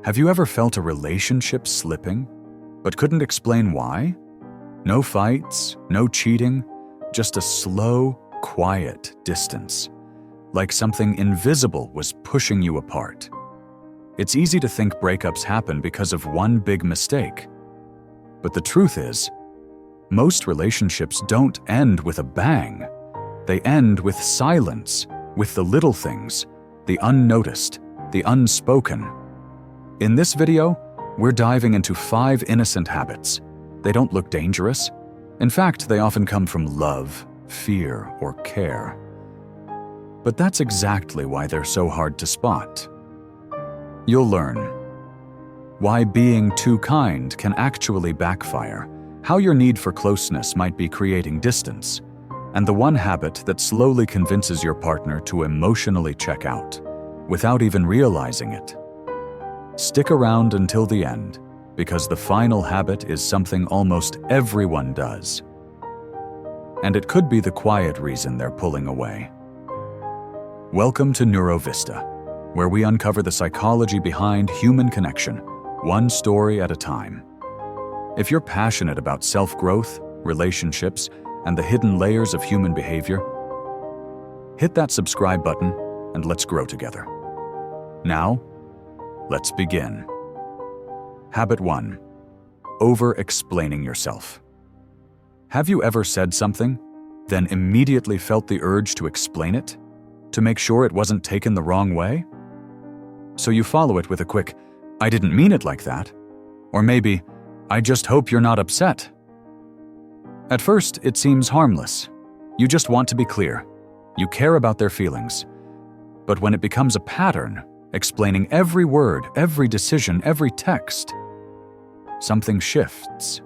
Have you ever felt a relationship slipping, but couldn't explain why? No fights, no cheating, just a slow, quiet distance, like something invisible was pushing you apart. It's easy to think breakups happen because of one big mistake. But the truth is, most relationships don't end with a bang. They end with silence, with the little things, the unnoticed, the unspoken. In this video, we're diving into 5 innocent habits. They don't look dangerous. In fact, they often come from love, fear, or care. But that's exactly why they're so hard to spot. You'll learn why being too kind can actually backfire, how your need for closeness might be creating distance, and the one habit that slowly convinces your partner to emotionally check out, without even realizing it. Stick around until the end, because the final habit is something almost everyone does. And it could be the quiet reason they're pulling away. Welcome to NeuroVista, where we uncover the psychology behind human connection, one story at a time. If you're passionate about self-growth, relationships, and the hidden layers of human behavior, hit that subscribe button and let's grow together. Now, let's begin. Habit 1. Over-explaining yourself. Have you ever said something, then immediately felt the urge to explain it, to make sure it wasn't taken the wrong way? So you follow it with a quick, "I didn't mean it like that," or maybe, "I just hope you're not upset." At first, it seems harmless. You just want to be clear. You care about their feelings. But when it becomes a pattern, explaining every word, every decision, every text, something shifts.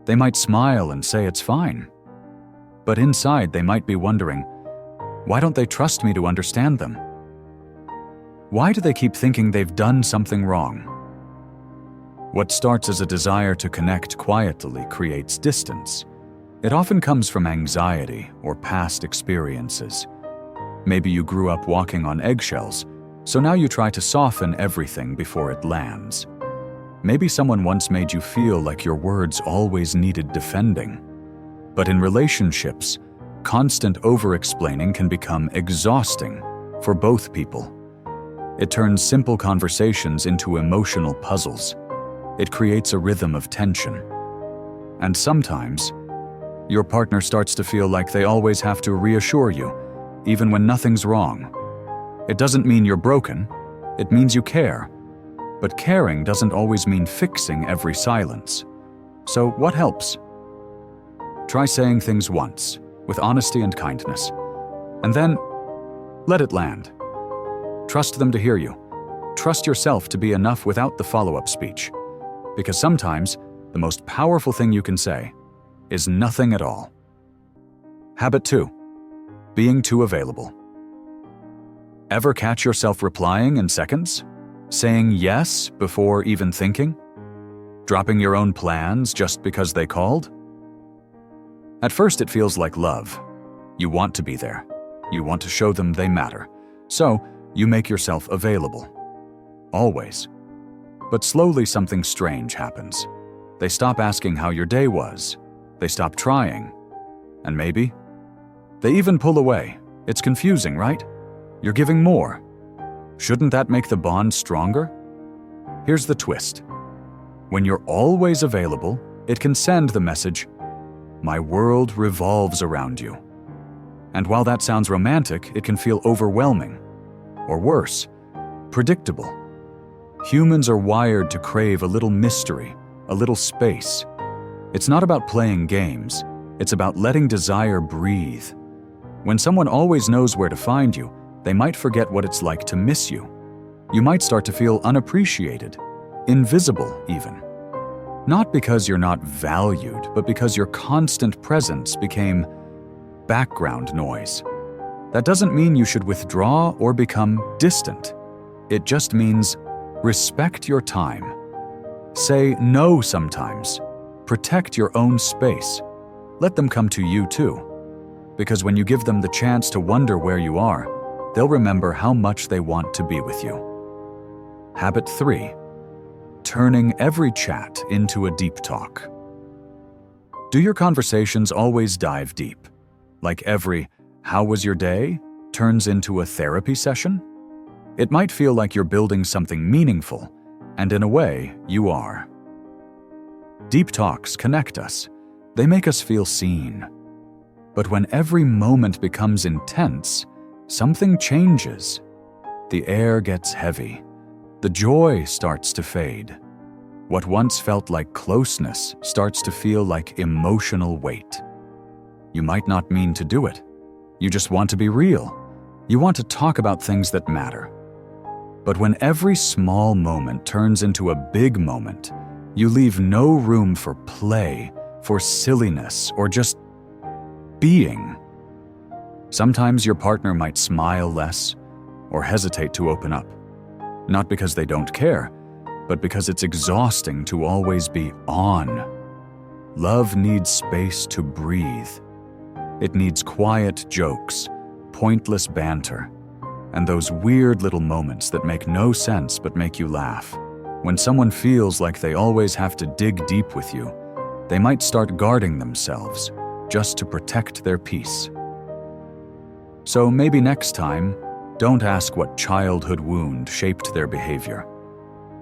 They might smile and say it's fine. But inside, they might be wondering, why don't they trust me to understand them? Why do they keep thinking they've done something wrong? What starts as a desire to connect quietly creates distance. It often comes from anxiety or past experiences. Maybe you grew up walking on eggshells, so now you try to soften everything before it lands. Maybe someone once made you feel like your words always needed defending. But in relationships, constant over-explaining can become exhausting for both people. It turns simple conversations into emotional puzzles. It creates a rhythm of tension. And sometimes, your partner starts to feel like they always have to reassure you, even when nothing's wrong. It doesn't mean you're broken, it means you care. But caring doesn't always mean fixing every silence. So what helps? Try saying things once, with honesty and kindness. And then, let it land. Trust them to hear you. Trust yourself to be enough without the follow-up speech. Because sometimes, the most powerful thing you can say is nothing at all. Habit 2. Being too available. Ever catch yourself replying in seconds? Saying yes before even thinking? Dropping your own plans just because they called? At first it feels like love. You want to be there. You want to show them they matter. So, you make yourself available. Always. But slowly something strange happens. They stop asking how your day was. They stop trying. And maybe they even pull away. It's confusing, right? You're giving more. Shouldn't that make the bond stronger? Here's the twist. When you're always available, it can send the message, "My world revolves around you." And while that sounds romantic, it can feel overwhelming. Or worse, predictable. Humans are wired to crave a little mystery, a little space. It's not about playing games. It's about letting desire breathe. When someone always knows where to find you, they might forget what it's like to miss you. You might start to feel unappreciated, invisible even. Not because you're not valued, but because your constant presence became background noise. That doesn't mean you should withdraw or become distant. It just means respect your time. Say no sometimes. Protect your own space. Let them come to you too. Because when you give them the chance to wonder where you are, they'll remember how much they want to be with you. Habit 3. turning every chat into a deep talk. Do your conversations always dive deep? Like every "how was your day" turns into a therapy session? It might feel like you're building something meaningful, and in a way, you are. Deep talks connect us. They make us feel seen. But when every moment becomes intense, something changes. The air gets heavy. The joy starts to fade. What once felt like closeness starts to feel like emotional weight. You might not mean to do it. You just want to be real. You want to talk about things that matter. But when every small moment turns into a big moment, you leave no room for play, for silliness, or just being. Sometimes your partner might smile less or hesitate to open up, not because they don't care, but because it's exhausting to always be on. Love needs space to breathe. It needs quiet jokes, pointless banter, and those weird little moments that make no sense but make you laugh. When someone feels like they always have to dig deep with you, they might start guarding themselves just to protect their peace. So maybe next time, don't ask what childhood wound shaped their behavior.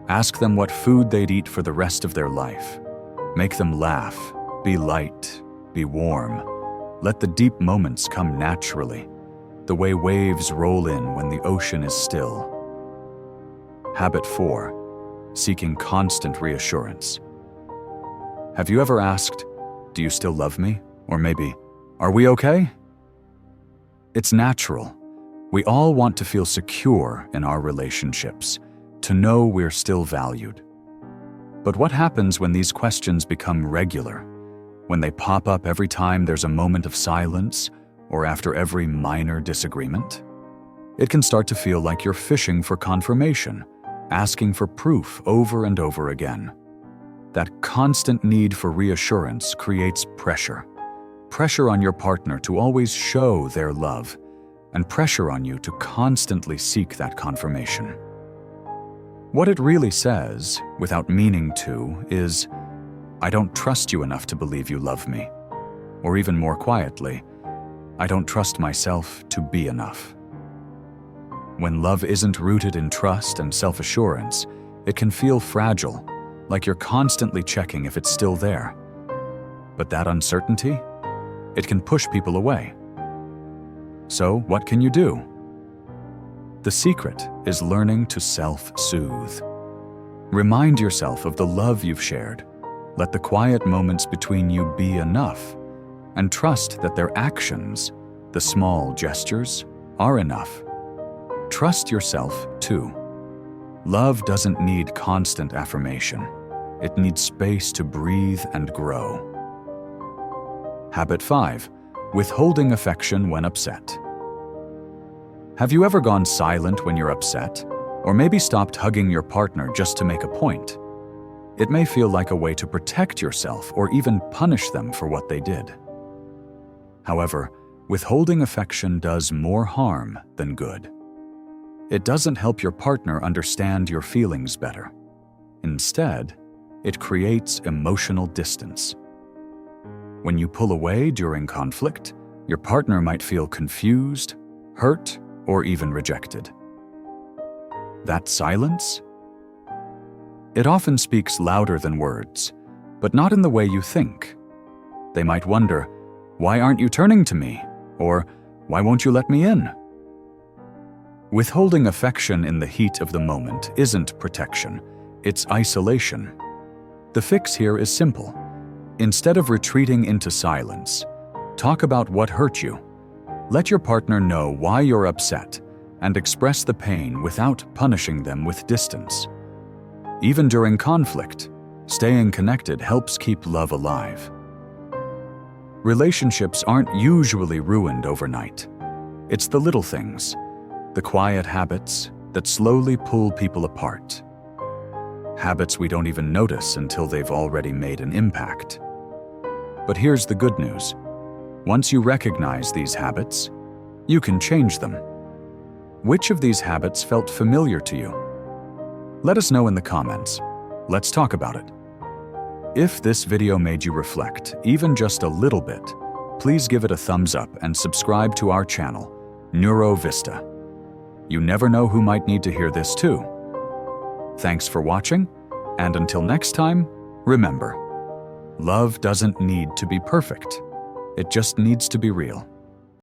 Ask them what food they'd eat for the rest of their life. Make them laugh, be light, be warm. Let the deep moments come naturally, the way waves roll in when the ocean is still. Habit 4. Seeking constant reassurance. Have you ever asked, "Do you still love me?" Or maybe, "Are we okay?" It's natural. We all want to feel secure in our relationships, to know we're still valued. But what happens when these questions become regular? When they pop up every time there's a moment of silence or after every minor disagreement? It can start to feel like you're fishing for confirmation, asking for proof over and over again. That constant need for reassurance creates pressure. Pressure on your partner to always show their love, and pressure on you to constantly seek that confirmation. What it really says, without meaning to, is, "I don't trust you enough to believe you love me." Or even more quietly, "I don't trust myself to be enough." When love isn't rooted in trust and self-assurance, it can feel fragile, like you're constantly checking if it's still there. But that uncertainty, it can push people away. So what can you do? The secret is learning to self-soothe. Remind yourself of the love you've shared. Let the quiet moments between you be enough, and trust that their actions, the small gestures, are enough. Trust yourself, too. Love doesn't need constant affirmation. It needs space to breathe and grow. Habit 5. Withholding affection when upset. Have you ever gone silent when you're upset? Or maybe stopped hugging your partner just to make a point? It may feel like a way to protect yourself or even punish them for what they did. However, withholding affection does more harm than good. It doesn't help your partner understand your feelings better. Instead, it creates emotional distance. When you pull away during conflict, your partner might feel confused, hurt, or even rejected. That silence? It often speaks louder than words, but not in the way you think. They might wonder, "Why aren't you turning to me?" Or, "Why won't you let me in?" Withholding affection in the heat of the moment isn't protection, it's isolation. The fix here is simple. Instead of retreating into silence, talk about what hurt you. Let your partner know why you're upset and express the pain without punishing them with distance. Even during conflict, staying connected helps keep love alive. Relationships aren't usually ruined overnight. It's the little things, the quiet habits that slowly pull people apart. Habits we don't even notice until they've already made an impact. But here's the good news. Once you recognize these habits, you can change them. Which of these habits felt familiar to you? Let us know in the comments. Let's talk about it. If this video made you reflect, even just a little bit, please give it a thumbs up and subscribe to our channel, NeuroVista. You never know who might need to hear this too. Thanks for watching, and until next time, remember, love doesn't need to be perfect. It just needs to be real.